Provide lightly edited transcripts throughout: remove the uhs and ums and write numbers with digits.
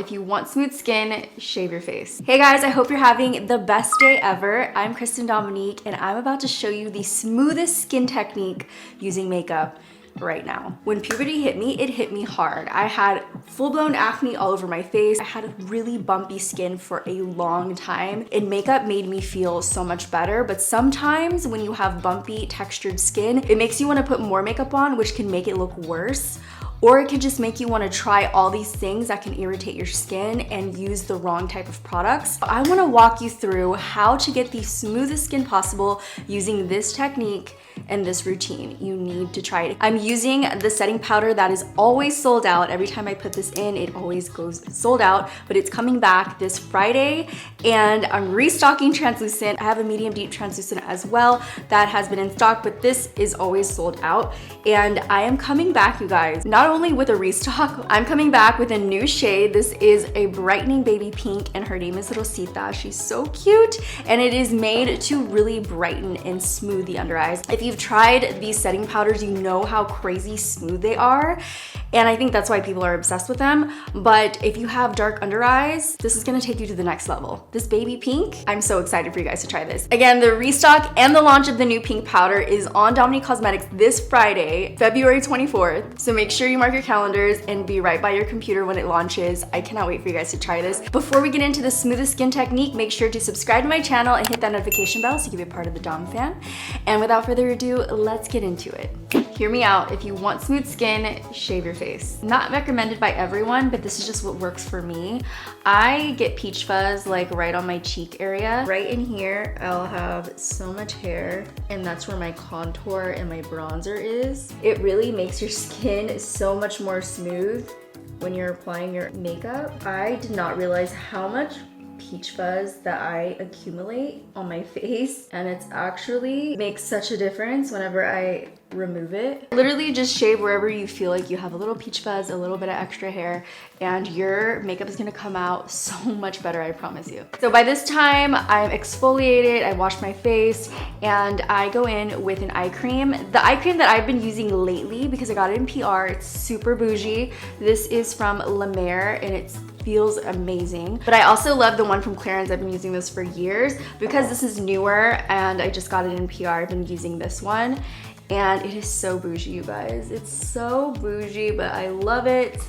if you want smooth skin, shave your face. Hey guys, I hope you're having the best day ever. I'm Christen Dominique and I'm about to show you the smoothest skin technique using makeup right now. When puberty hit me, it hit me hard. I had full-blown acne all over my face. I had really bumpy skin for a long time, and makeup made me feel so much better. But sometimes when you have bumpy textured skin, it makes you want to put more makeup on, which can make it look worse. Or it could just make you want to try all these things that can irritate your skin and use the wrong type of products. I want to walk you through how to get the smoothest skin possible using this technique and this routine. You need to try it. I'm using the setting powder that is always sold out. Every time I put this in, it always goes sold out, but it's coming back this Friday and I'm restocking translucent. I have a medium deep translucent as well that has been in stock, but this is always sold out. And I am coming back, you guys, not only with a restock, I'm coming back with a new shade. This is a brightening baby pink and her name is ROSITA. She's so cute and it is made to really brighten and smooth the under eyes. If you've tried these setting powders, you know how crazy smooth they are. And I think that's why people are obsessed with them. But if you have dark under eyes, this is gonna take you to the next level. This baby pink, I'm so excited for you guys to try this. Again, the restock and the launch of the new pink powder is on Dominique Cosmetics this Friday, February 24th. So make sure you mark your calendars and be right by your computer when it launches. I cannot wait for you guys to try this. Before we get into the smoothest skin technique, make sure to subscribe to my channel and hit that notification bell so you can be a part of the Dom fam. And without further ado, let's get into it. Hear me out. If you want smooth skin, shave your face. Not recommended by everyone, but this is just what works for me. I get peach fuzz like right on my cheek area. Right in here, I'll have so much hair, and that's where my contour and my bronzer is. It really makes your skin so much more smooth when you're applying your makeup. I did not realize how much peach fuzz that I accumulate on my face, and it's actually makes such a difference whenever I remove it. Literally just shave wherever you feel like you have a little peach fuzz, a little bit of extra hair, and your makeup is gonna come out so much better, I promise you. So by this time, I'm exfoliated, I washed my face, and I go in with an eye cream. The eye cream that I've been using lately, because I got it in PR, it's super bougie. This is from La Mer, and it feels amazing. But I also love the one from Clarins. I've been using this for years. Because this is newer and I just got it in PR, I've been using this one. And it is so bougie, you guys. It's so bougie, but I love it.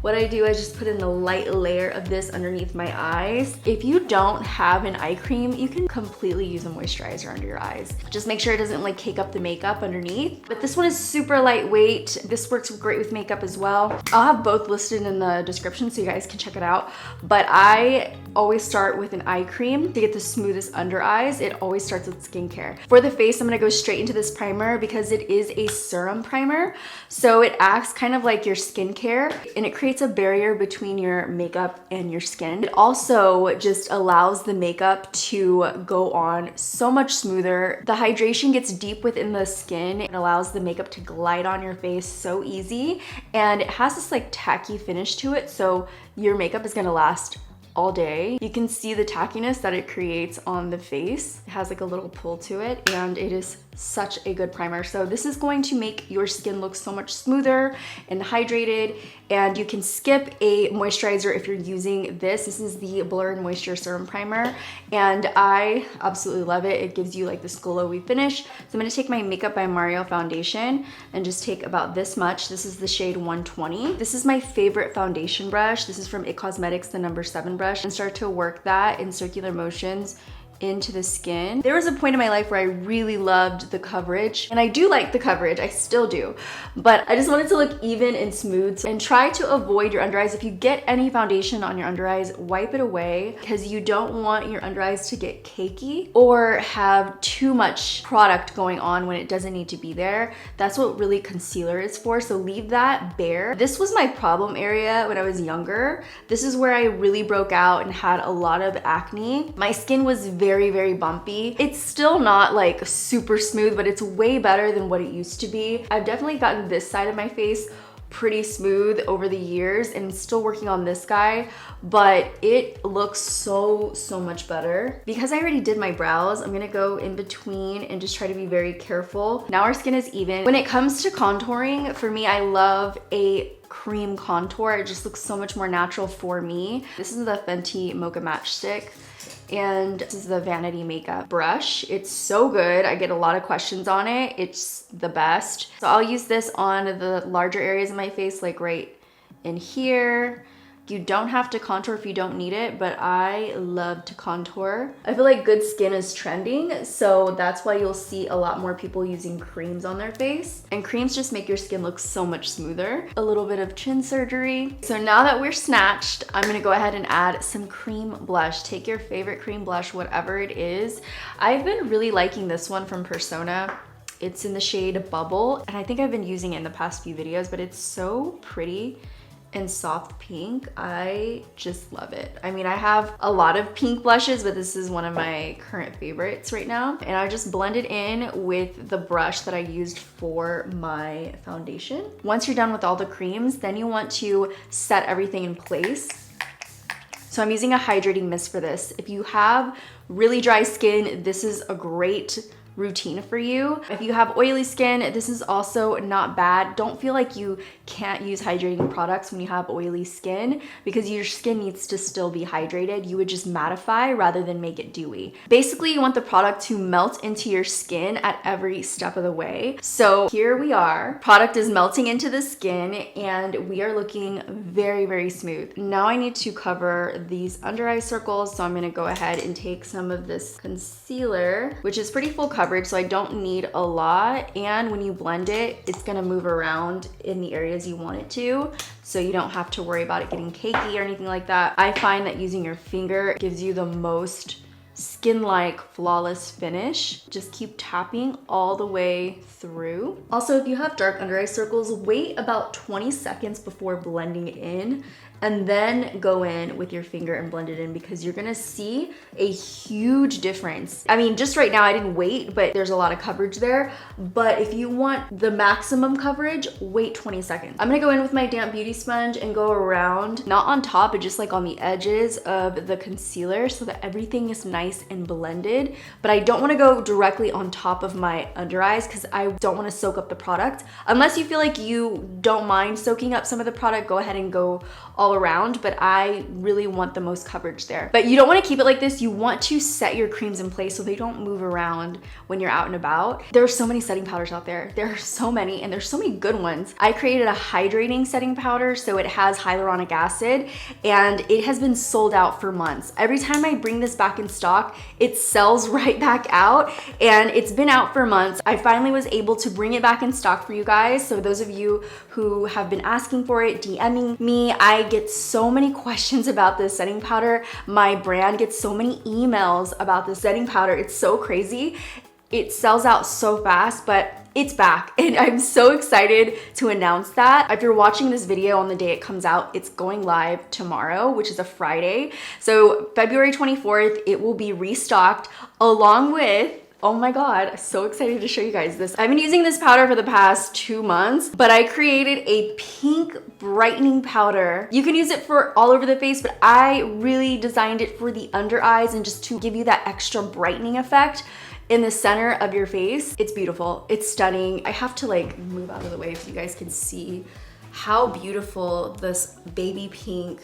What I do is just put in a light layer of this underneath my eyes. If you don't have an eye cream, you can completely use a moisturizer under your eyes. Just make sure it doesn't like cake up the makeup underneath. But this one is super lightweight. This works great with makeup as well. I'll have both listed in the description so you guys can check it out. But I always start with an eye cream to get the smoothest under eyes. It always starts with skincare. For the face, I'm gonna go straight into this primer because it is a serum primer. So it acts kind of like your skincare, and it creates a barrier between your makeup and your skin. It also just allows the makeup to go on so much smoother. The hydration gets deep within the skin. It allows the makeup to glide on your face so easy, and it has this like tacky finish to it, so your makeup is gonna last all day. You can see the tackiness that it creates on the face. It has like a little pull to it, and it is such a good primer. So this is going to make your skin look so much smoother and hydrated, and you can skip a moisturizer if you're using this. This is the Blur and Moisture Serum Primer, and I absolutely love it. It gives you like this glowy finish. So I'm gonna take my Makeup by Mario foundation and just take about this much. This is the shade 120. This is my favorite foundation brush. This is from IT Cosmetics, the number 7 brush, and start to work that in circular motions into the skin. There was a point in my life where I really loved the coverage, and I do like the coverage, I still do, but I just wanted to look even and smooth. And try to avoid your under eyes. If you get any foundation on your under eyes, wipe it away, because you don't want your under eyes to get cakey or have too much product going on when it doesn't need to be there. That's what really concealer is for, so leave that bare. This was my problem area when I was younger. This is where I really broke out and had a lot of acne. My skin was very, very bumpy. It's still not like super smooth, but it's way better than what it used to be. I've definitely gotten this side of my face pretty smooth over the years, and still working on this guy, but it looks so much better. Because I already did my brows, I'm gonna go in between and just try to be very careful. Now our skin is even. When it comes to contouring, for me, I love a cream contour. It just looks so much more natural for me. This is the Fenty Mocha Matchstick. And this is the Vanity Makeup brush. It's so good. I get a lot of questions on it. It's the best. So I'll use this on the larger areas of my face, like right in here. You don't have to contour if you don't need it, but I love to contour. I feel like good skin is trending, so that's why you'll see a lot more people using creams on their face. And creams just make your skin look so much smoother. A little bit of chin surgery. So now that we're snatched, I'm gonna go ahead and add some cream blush. Take your favorite cream blush, whatever it is. I've been really liking this one from Persona. It's in the shade Bubble, and I think I've been using it in the past few videos, but it's so pretty and soft pink. I just love it. I mean, I have a lot of pink blushes, but this is one of my current favorites right now. And I just blend it in with the brush that I used for my foundation. Once you're done with all the creams, then you want to set everything in place. So I'm using a hydrating mist for this. If you have really dry skin, this is a great routine for you. If you have oily skin, this is also not bad. Don't feel like you can't use hydrating products when you have oily skin, because your skin needs to still be hydrated. You would just mattify rather than make it dewy. Basically, you want the product to melt into your skin at every step of the way. So here we are. Product is melting into the skin and we are looking very, very smooth. Now I need to cover these under eye circles. So I'm gonna go ahead and take some of this concealer, which is pretty full coverage, so I don't need a lot. And when you blend it, it's gonna move around in the areas you want it to, so you don't have to worry about it getting cakey or anything like that. I find that using your finger gives you the most skin-like flawless finish. Just keep tapping all the way through. Also, if you have dark under eye circles, wait about 20 seconds before blending it in, and then go in with your finger and blend it in, because you're gonna see a huge difference. I mean, just right now I didn't wait, but there's a lot of coverage there. But if you want the maximum coverage, wait 20 seconds. I'm gonna go in with my damp beauty sponge and go around, not on top, but just like on the edges of the concealer, so that everything is nice and blended. But I don't wanna go directly on top of my under eyes, because I don't wanna soak up the product. Unless you feel like you don't mind soaking up some of the product, go ahead and go all around, but I really want the most coverage there. But you don't want to keep it like this. You want to set your creams in place so they don't move around when you're out and about. There are so many setting powders out there. There are so many, and there's so many good ones. I created a hydrating setting powder, so it has hyaluronic acid, and it has been sold out for months. Every time I bring this back in stock, it sells right back out, and it's been out for months. I finally was able to bring it back in stock for you guys. So those of you who have been asking for it, DMing me, I get so many questions about this setting powder. My brand gets so many emails about this setting powder. It's so crazy. It sells out so fast, but it's back, and I'm so excited to announce that. If you're watching this video on the day it comes out, it's going live tomorrow, which is a Friday. So February 24th, it will be restocked along with, oh my God, I'm so excited to show you guys this. I've been using this powder for the past 2 months, but I created a pink brightening powder. You can use it for all over the face, but I really designed it for the under eyes and just to give you that extra brightening effect in the center of your face. It's beautiful, it's stunning. I have to like move out of the way so you guys can see how beautiful this baby pink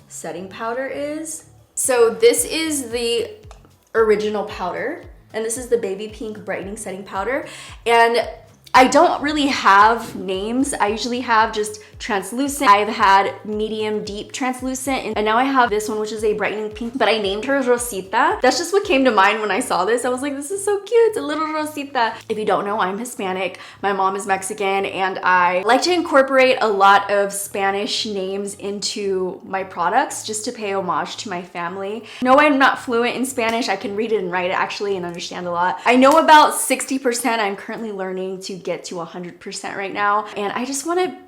setting powder is. So this is the original powder, and this is the baby pink brightening setting powder. And I don't really have names. I usually have just translucent. I've had medium, deep translucent, and now I have this one, which is a brightening pink, but I named her Rosita. That's just what came to mind when I saw this. I was like, this is so cute, it's a little Rosita. If you don't know, I'm Hispanic. My mom is Mexican, and I like to incorporate a lot of Spanish names into my products just to pay homage to my family. No, I'm not fluent in Spanish. I can read it and write it actually and understand a lot. I know about 60%. I'm currently learning to get to 100% right now, and I just want to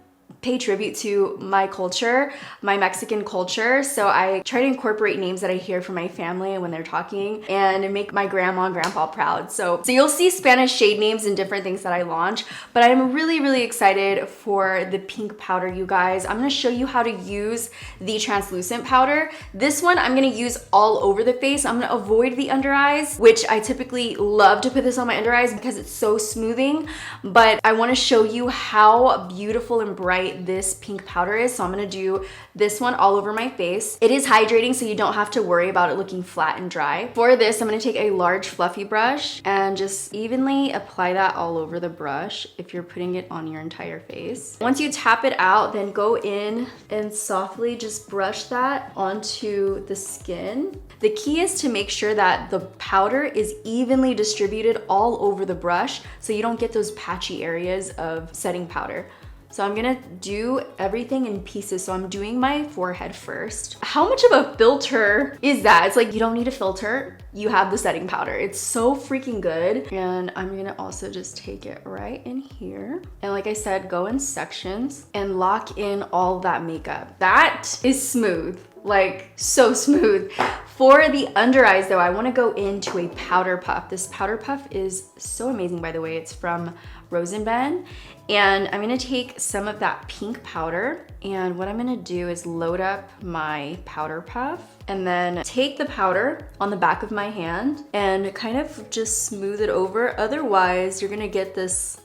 pay tribute to my culture, my Mexican culture. So I try to incorporate names that I hear from my family when they're talking and make my grandma and grandpa proud. So you'll see Spanish shade names and different things that I launch, but I'm really, really excited for the pink powder, you guys. I'm gonna show you how to use the translucent powder. This one I'm gonna use all over the face. I'm gonna avoid the under eyes, which I typically love to put this on my under eyes because it's so smoothing, but I wanna show you how beautiful and bright bright this pink powder is. So I'm gonna do this one all over my face. It is hydrating, so you don't have to worry about it looking flat and dry. For this, I'm gonna take a large fluffy brush and just evenly apply that all over the brush if you're putting it on your entire face. Once you tap it out, then go in and softly just brush that onto the skin. The key is to make sure that the powder is evenly distributed all over the brush so you don't get those patchy areas of setting powder. So I'm gonna do everything in pieces. So I'm doing my forehead first. How much of a filter is that? It's like you don't need a filter. You have the setting powder. It's so freaking good. And I'm gonna also just take it right in here. And like I said, go in sections and lock in all that makeup. That is smooth, like so smooth. For the under eyes though, I wanna go into a powder puff. This powder puff is so amazing, by the way. It's from ROSITA. And I'm gonna take some of that pink powder, and what I'm gonna do is load up my powder puff and then take the powder on the back of my hand and kind of just smooth it over. Otherwise, you're gonna get this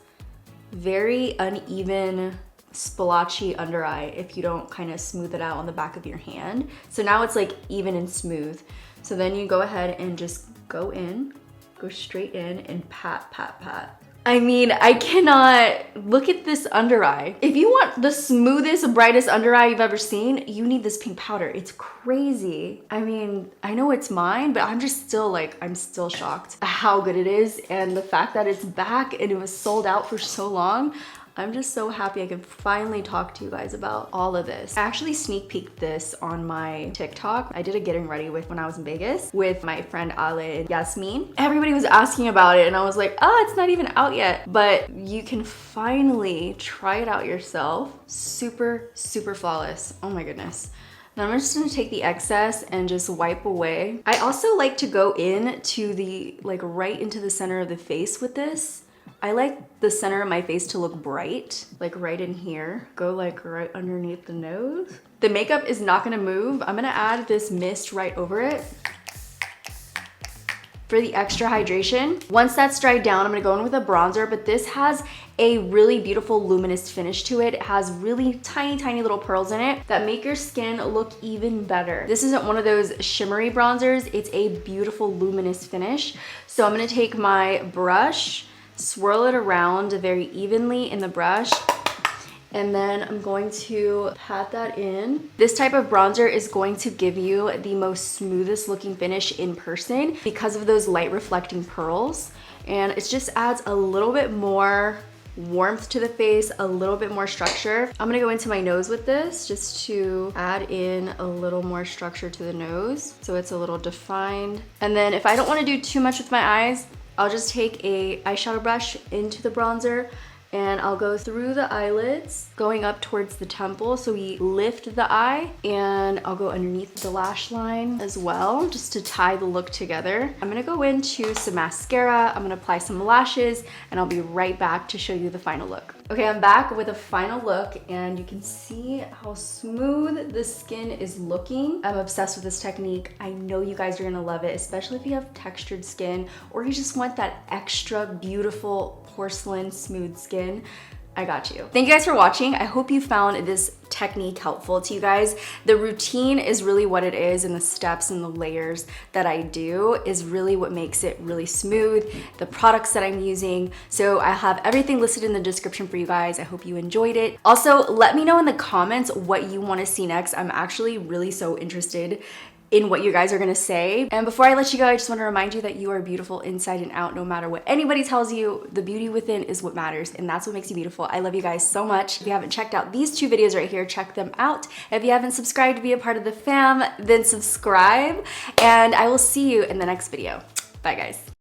very uneven splotchy under eye if you don't kind of smooth it out on the back of your hand. So now it's like even and smooth. So then you go ahead and just go straight in and pat, pat, pat. I mean, I cannot look at this under eye. If you want the smoothest, brightest under eye you've ever seen, you need this pink powder. It's crazy. I mean, I know it's mine, but I'm just still like, I'm still shocked at how good it is. And the fact that it's back and it was sold out for so long, I'm just so happy I can finally talk to you guys about all of this. I actually sneak peeked this on my TikTok. I did a getting ready with when I was in Vegas with my friend Ale and Yasmin. Everybody was asking about it and I was like, oh, it's not even out yet. But you can finally try it out yourself. Super, super flawless. Oh my goodness. Now I'm just gonna take the excess and just wipe away. I also like to go in to the, like right into the center of the face with this. I like the center of my face to look bright, like right in here. Go like right underneath the nose. The makeup is not gonna move. I'm gonna add this mist right over it for the extra hydration. Once that's dried down, I'm gonna go in with a bronzer, but this has a really beautiful luminous finish to it. It has really tiny, tiny little pearls in it that make your skin look even better. This isn't one of those shimmery bronzers. It's a beautiful luminous finish. So I'm gonna take my brush, swirl it around very evenly in the brush, and then I'm going to pat that in. This type of bronzer is going to give you the most smoothest looking finish in person because of those light reflecting pearls. And it just adds a little bit more warmth to the face, a little bit more structure. I'm gonna go into my nose with this just to add in a little more structure to the nose so it's a little defined. And then if I don't want to do too much with my eyes, I'll just take a eyeshadow brush into the bronzer and I'll go through the eyelids, going up towards the temple so we lift the eye, and I'll go underneath the lash line as well just to tie the look together. I'm gonna go into some mascara, I'm gonna apply some lashes, and I'll be right back to show you the final look. Okay, I'm back with a final look and you can see how smooth the skin is looking. I'm obsessed with this technique. I know you guys are gonna love it, especially if you have textured skin or you just want that extra beautiful porcelain smooth skin. I got you. Thank you guys for watching. I hope you found this technique helpful to you guys. The routine is really what it is, and the steps and the layers that I do is really what makes it really smooth. The products that I'm using. So I have everything listed in the description for you guys. I hope you enjoyed it. Also, let me know in the comments what you want to see next. I'm actually really so interested in what you guys are gonna say. And before I let you go, I just wanna remind you that you are beautiful inside and out. No matter what anybody tells you, the beauty within is what matters, and that's what makes you beautiful. I love you guys so much. If you haven't checked out these 2 videos right here, check them out. If you haven't subscribed to be a part of the fam, then subscribe, and I will see you in the next video. Bye guys.